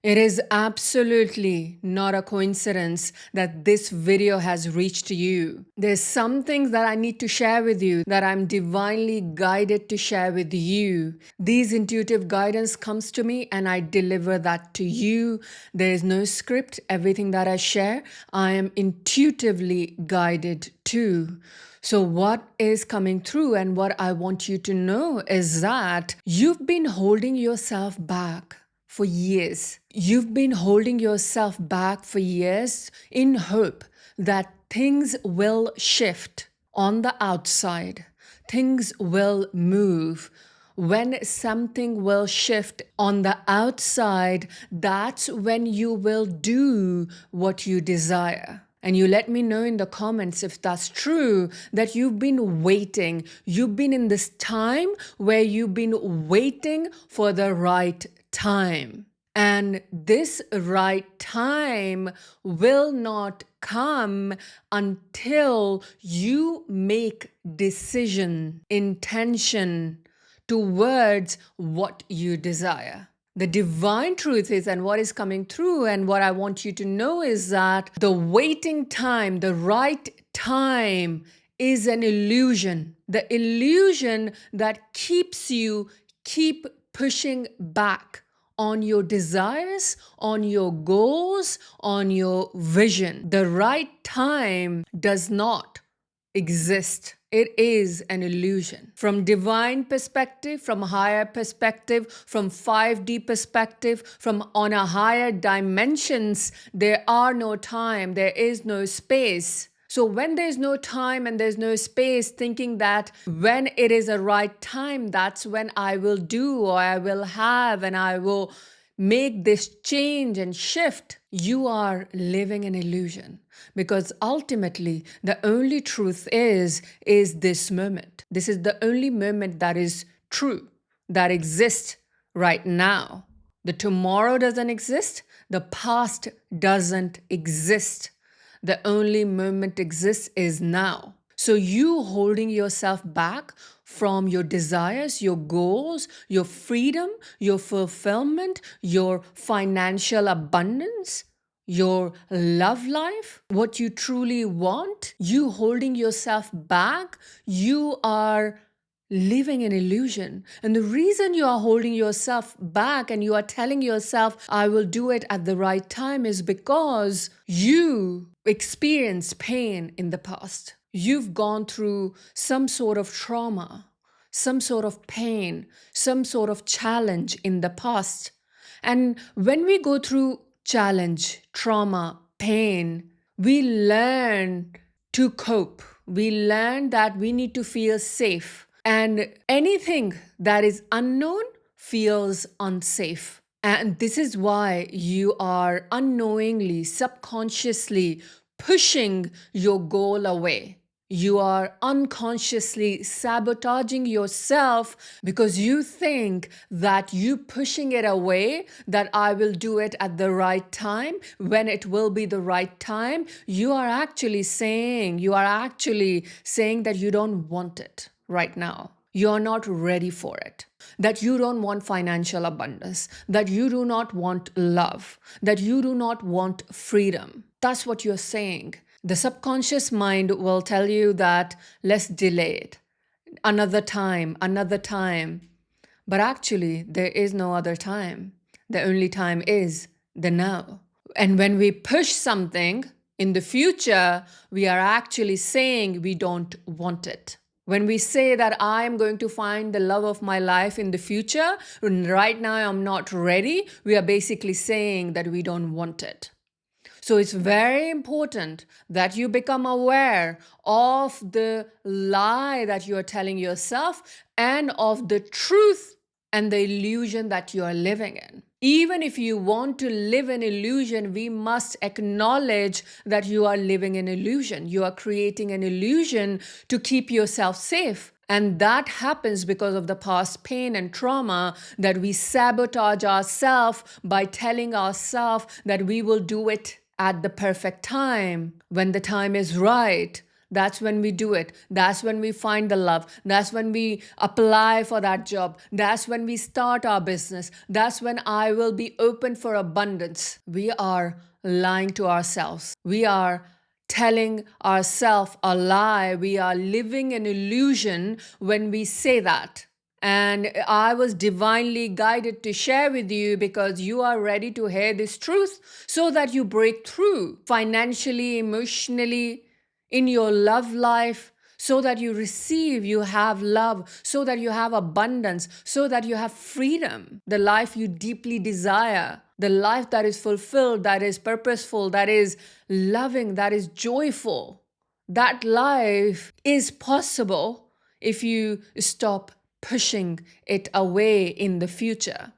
It is absolutely not a coincidence that this video has reached you. There's some things that I need to share with you that I'm divinely guided to share with you. These intuitive guidance comes to me and I deliver that to you. There is no script. Everything that I share, I am intuitively guided to. So, what is coming through, and what I want you to know is that you've been holding yourself back for years. You've been holding yourself back for years in hope that things will shift on the outside, things will move. When something will shift on the outside, that's when you will do what you desire. And you let me know in the comments if that's true, that you've been waiting. You've been in this time where you've been waiting for the right time. And this right time will not come until you make decision, intention towards what you desire. The divine truth is, and what is coming through, and what I want you to know is that the waiting time, the right time, is an illusion. The illusion that keeps you keep pushing back on your desires, on your goals, on your vision. The right time does not exist. It is an illusion. From divine perspective, from higher perspective, from 5D perspective, from on a higher dimensions, there are no time, there is no space. So when there's no time and there's no space, thinking that when it is a right time, that's when I will do, or I will have, and I will make this change and shift, you are living an illusion. Because ultimately, the only truth is this moment. This is the only moment that is true, that exists right now. The tomorrow doesn't exist. The past doesn't exist. The only moment exists is now. So you holding yourself back from your desires, your goals, your freedom, your fulfillment, your financial abundance, your love life, what you truly want, you holding yourself back, you are living an illusion. And the reason you are holding yourself back and you are telling yourself, I will do it at the right time, is because you experienced pain in the past. You've gone through some sort of trauma, some sort of pain, some sort of challenge in the past. And when we go through challenge, trauma, pain, we learn to cope. We learn that we need to feel safe. And anything that is unknown feels unsafe. And this is why you are unknowingly, subconsciously pushing your goal away. You are unconsciously sabotaging yourself because you think that you pushing it away, that I will do it at the right time, when it will be the right time. You are actually saying that you don't want it right now. You're not ready for it. That you don't want financial abundance, that you do not want love, that you do not want freedom. That's what you're saying. The subconscious mind will tell you that let's delay it. Another time, another time. But actually, there is no other time. The only time is the now. And when we push something in the future, we are actually saying we don't want it. When we say that I am going to find the love of my life in the future, right now I'm not ready, we are basically saying that we don't want it. So it's very important that you become aware of the lie that you are telling yourself and of the truth and the illusion that you are living in. Even if you want to live an illusion, we must acknowledge that you are living an illusion. You are creating an illusion to keep yourself safe. And that happens because of the past pain and trauma, that we sabotage ourselves by telling ourselves that we will do it at the perfect time, when the time is right. That's when we do it. That's when we find the love. That's when we apply for that job. That's when we start our business. That's when I will be open for abundance. We are lying to ourselves. We are telling ourselves a lie. We are living an illusion when we say that. And I was divinely guided to share with you because you are ready to hear this truth so that you break through financially, emotionally, in your love life, so that you receive, you have love, so that you have abundance, so that you have freedom, the life you deeply desire, the life that is fulfilled, that is purposeful, that is loving, that is joyful. That life is possible if you stop pushing it away in the future.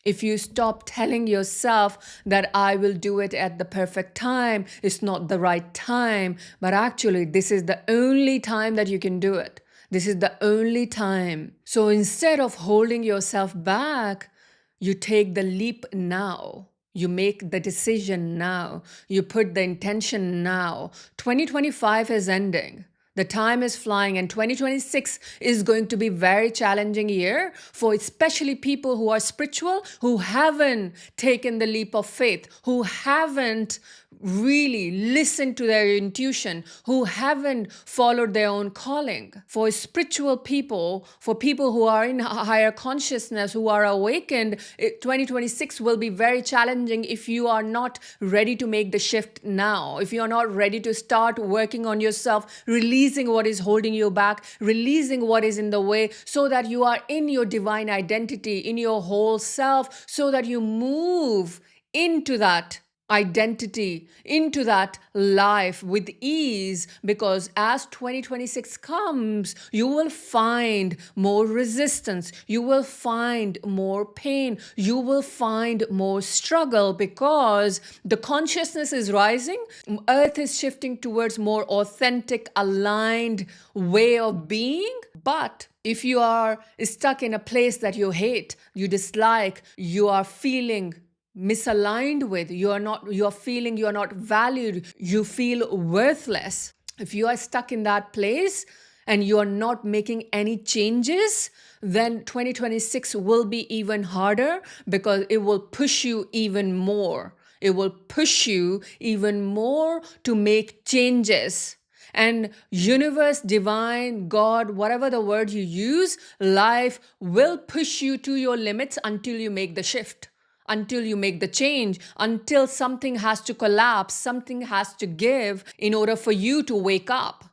If you stop telling yourself that I will do it at the perfect time, it's not the right time, but actually, this is the only time that you can do it. This is the only time. So instead of holding yourself back, you take the leap now. You make the decision now. You put the intention now. 2025 is ending. The time is flying, and 2026 is going to be very challenging year for especially people who are spiritual, who haven't taken the leap of faith, who haven't really listened to their intuition, who haven't followed their own calling. For spiritual people, for people who are in higher consciousness, who are awakened, 2026 will be very challenging if you are not ready to make the shift now, if you are not ready to start working on yourself, releasing what is holding you back, releasing what is in the way, so that you are in your divine identity, in your whole self, so that you move into that identity, into that life with ease, because as 2026 comes, you will find more resistance, you will find more pain, you will find more struggle, because the consciousness is rising, earth is shifting towards more authentic, aligned way of being. But if you are stuck in a place that you hate, you dislike, you are feeling misaligned with, you're feeling you're not valued, you feel worthless, if you are stuck in that place and you are not making any changes, then 2026 will be even harder, because it will push you even more. It will push you even more to make changes. And universe, divine, God, whatever the word you use, life will push you to your limits until you make the shift, until you make the change, until something has to collapse, something has to give in order for you to wake up.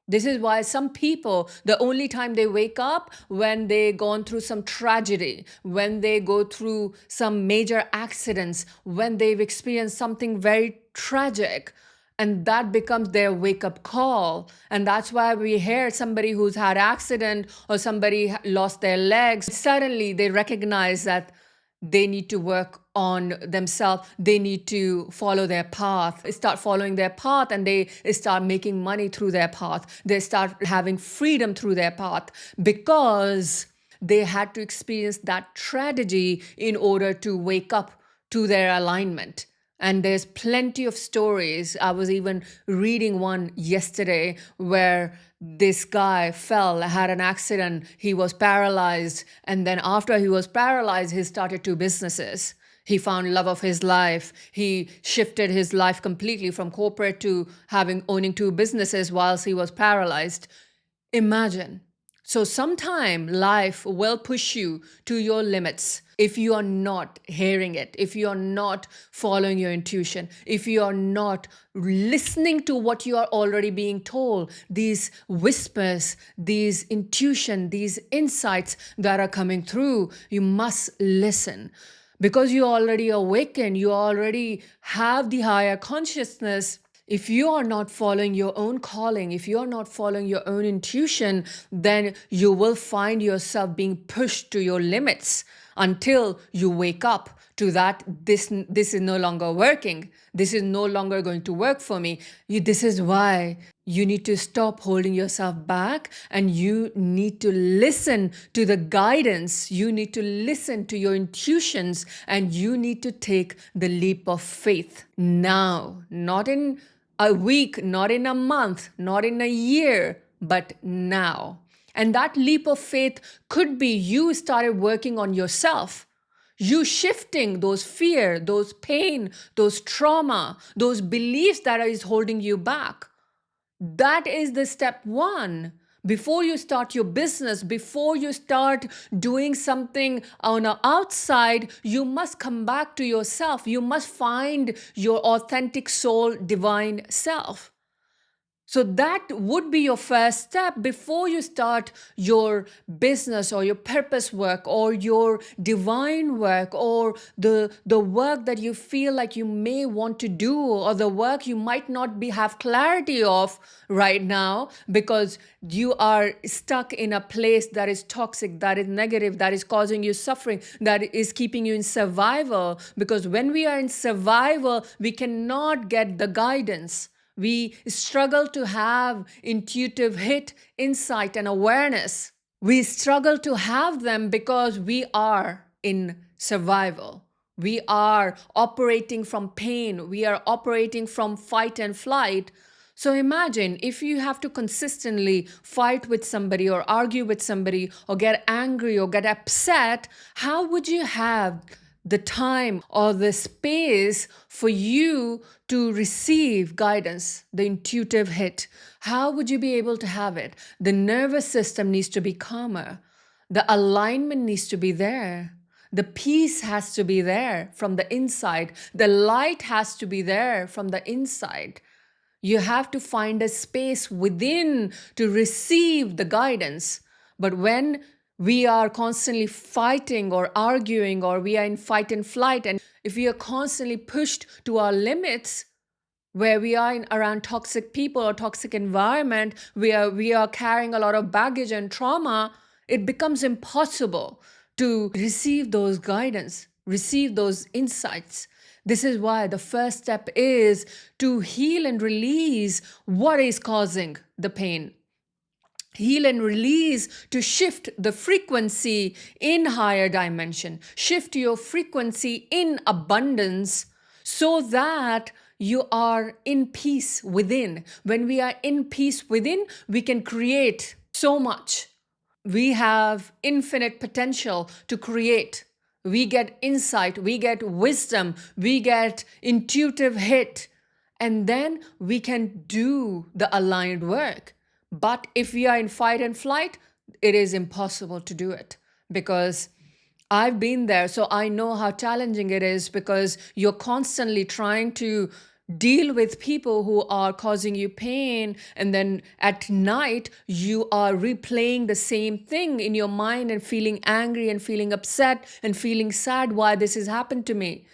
This is why some people, the only time they wake up when they gone through some tragedy, when they go through some major accidents, when they've experienced something very tragic, and that becomes their wake up call. And that's why we hear somebody who's had accident or somebody lost their legs, suddenly they recognize that they need to work on themselves. They need to follow their path, start following their path, and they start making money through their path. They start having freedom through their path, because they had to experience that tragedy in order to wake up to their alignment. And there's plenty of stories. I was even reading one yesterday where this guy fell, had an accident, he was paralyzed. And then after he was paralyzed, he started two businesses. He found love of his life. He shifted his life completely from corporate to owning two businesses whilst he was paralyzed. Imagine. So sometime life will push you to your limits if you are not hearing it, if you are not following your intuition, if you are not listening to what you are already being told, these whispers, these intuition, these insights that are coming through, you must listen. Because you already awaken, you already have the higher consciousness. If you are not following your own calling, if you are not following your own intuition, then you will find yourself being pushed to your limits until you wake up to that this is no longer working. This is no longer going to work for me. This is why you need to stop holding yourself back, and you need to listen to the guidance. You need to listen to your intuitions, and you need to take the leap of faith now, not in a week, not in a month, not in a year, but now. And that leap of faith could be you started working on yourself. You shifting those fear, those pain, those trauma, those beliefs that is holding you back. That is the step one. Before you start your business, before you start doing something on the outside, you must come back to yourself. You must find your authentic soul, divine self. So that would be your first step before you start your business or your purpose work or your divine work or the work that you feel like you may want to do or the work you might not have clarity of right now because you are stuck in a place that is toxic, that is negative, that is causing you suffering, that is keeping you in survival. Because when we are in survival, we cannot get the guidance. We struggle to have intuitive hit, insight, and awareness. We struggle to have them because we are in survival. We are operating from pain. We are operating from fight and flight. So imagine if you have to consistently fight with somebody or argue with somebody or get angry or get upset, how would you have the time or the space for you to receive guidance, the intuitive hit? How would you be able to have it? The nervous system needs to be calmer. The alignment needs to be there. The peace has to be there from the inside. The light has to be there from the inside. You have to find a space within to receive the guidance. But when we are constantly fighting or arguing or we are in fight and flight, and if we are constantly pushed to our limits, where we are in around toxic people or toxic environment, we are carrying a lot of baggage and trauma, it becomes impossible to receive those guidance, receive those insights. This is why the first step is to heal and release what is causing the pain. Heal and release to shift the frequency in higher dimension. Shift your frequency in abundance so that you are in peace within. When we are in peace within, we can create so much. We have infinite potential to create. We get insight, we get wisdom, we get intuitive hit, and then we can do the aligned work. But if we are in fight and flight, it is impossible to do it because I've been there, so I know how challenging it is because you're constantly trying to deal with people who are causing you pain, and then at night you are replaying the same thing in your mind and feeling angry and feeling upset and feeling sad why this has happened to me.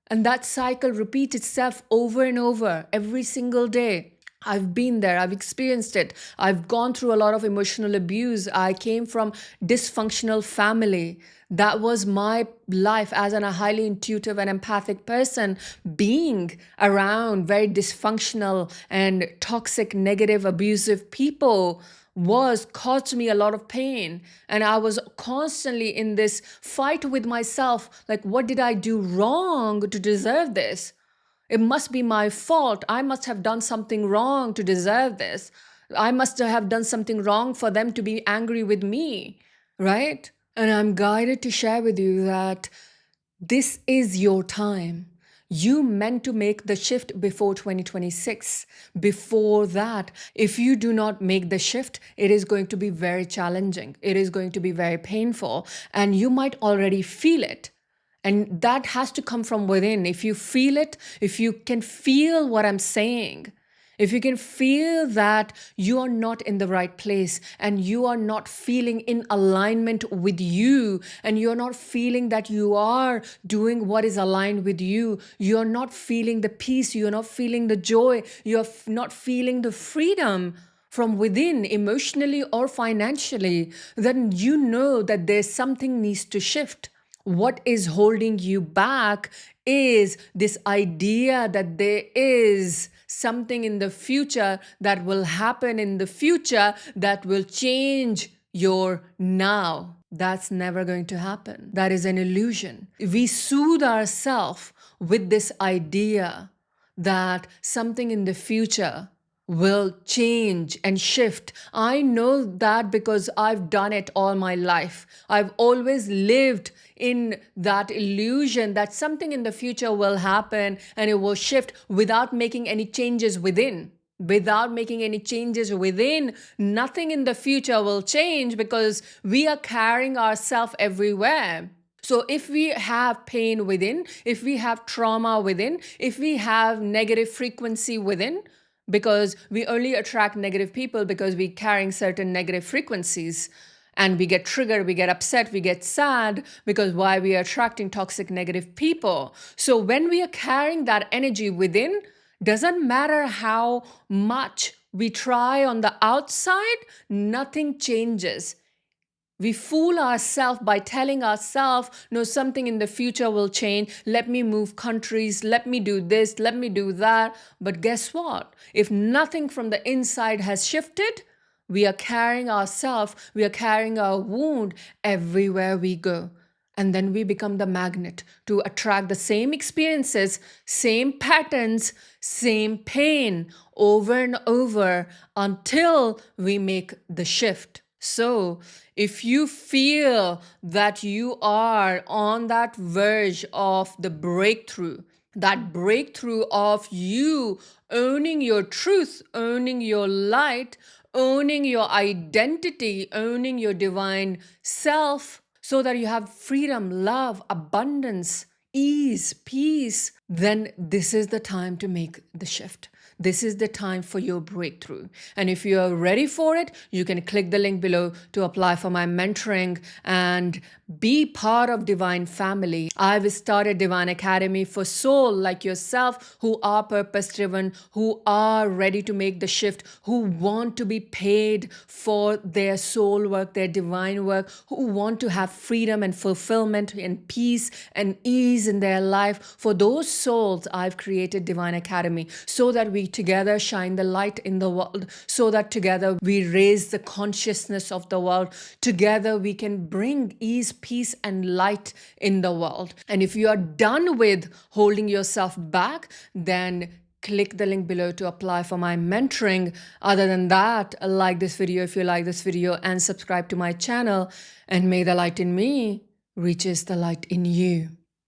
And that cycle repeats itself over and over every single day. I've been there, I've experienced it. I've gone through a lot of emotional abuse. I came from dysfunctional family. That was my life as a highly intuitive and empathic person. Being around very dysfunctional and toxic, negative, abusive people was caused me a lot of pain. And I was constantly in this fight with myself, like, what did I do wrong to deserve this? It must be my fault. I must have done something wrong to deserve this. I must have done something wrong for them to be angry with me, right? And I'm guided to share with you that this is your time. You meant to make the shift before 2026. Before that, if you do not make the shift, it is going to be very challenging. It is going to be very painful, and you might already feel it. And that has to come from within. If you feel it, if you can feel what I'm saying, if you can feel that you are not in the right place and you are not feeling in alignment with you, and you're not feeling that you are doing what is aligned with you, you're not feeling the peace, you're not feeling the joy, you're not feeling the freedom from within, emotionally or financially, then you know that there's something needs to shift. What is holding you back is this idea that there is something in the future that will happen in the future that will change your now. That's never going to happen. That is an illusion. We soothe ourselves with this idea that something in the future will change and shift. I know that because I've done it all my life. I've always lived in that illusion that something in the future will happen and it will shift without making any changes within. Without making any changes within, nothing in the future will change because we are carrying ourselves everywhere. So if we have pain within, if we have trauma within, if we have negative frequency within, because we only attract negative people because we're carrying certain negative frequencies, and we get triggered, we get upset, we get sad because why we are attracting toxic negative people. So when we are carrying that energy within, doesn't matter how much we try on the outside, nothing changes. We fool ourselves by telling ourselves, no, something in the future will change. Let me move countries. Let me do this. Let me do that. But guess what? If nothing from the inside has shifted, we are carrying ourselves, we are carrying our wound everywhere we go. And then we become the magnet to attract the same experiences, same patterns, same pain over and over until we make the shift. So, if you feel that you are on that verge of the breakthrough, that breakthrough of you owning your truth, owning your light, owning your identity, owning your divine self, so that you have freedom, love, abundance, ease, peace, then this is the time to make the shift. This is the time for your breakthrough. And if you are ready for it, you can click the link below to apply for my mentoring and be part of Divine Family. I've started Divine Academy for soul like yourself who are purpose driven, who are ready to make the shift, who want to be paid for their soul work, their divine work, who want to have freedom and fulfillment and peace and ease in their life. For those souls, I've created Divine Academy so that we together shine the light in the world, so that together we raise the consciousness of the world. Together we can bring ease, peace, and light in the world. And if you are done with holding yourself back, then click the link below to apply for my mentoring. Other than that, like this video if you like this video and subscribe to my channel. And may the light in me reaches the light in you.